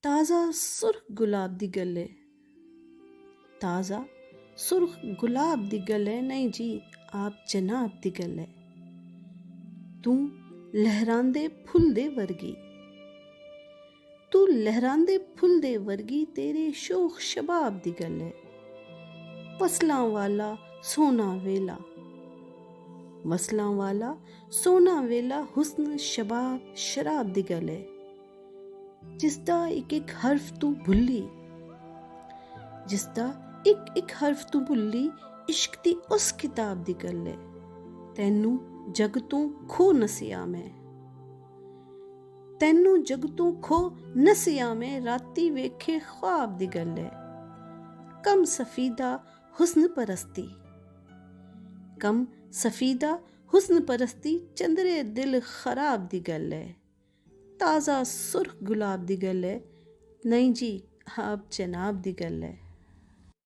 ताज़ा सुर्ख गुलाब दी गल्ल है। ताज़ा सुर्ख गुलाब दी गल्ल है, नहीं जी, आप जनाब दी गल्ल है। तू लहरांदे फुੱਲ दे वर्गी, तू लहरांदे फुੱਲ दे वर्गी, तेरे शोख शबाब दी गल्ल है। वसलां वाला सोना वेला, वसलां वाला सोना वेला, हुस्न शबाब शराब दी गल्ल है। जिसदा एक एक हर्फ तू भुल्ली, जिसदा एक एक हर्फ तू भुल्ली, इश्क दी उस किताब दी गल्ल है। तैनू जग तों खो नसिया मैं, तैनू जग तों खो नसिया मैं, राती वेखे ख्वाब दी गल्ल है। कम सफीदा हुस्न परस्ती, कम सफीदा हुस्न परस्ती, चंदरे दिल खराब दी गल्ल है। ताज़ा सुर्ख गुलाब दी गल्ल है, नहीं जी, आप जनाब दी गल्ल है।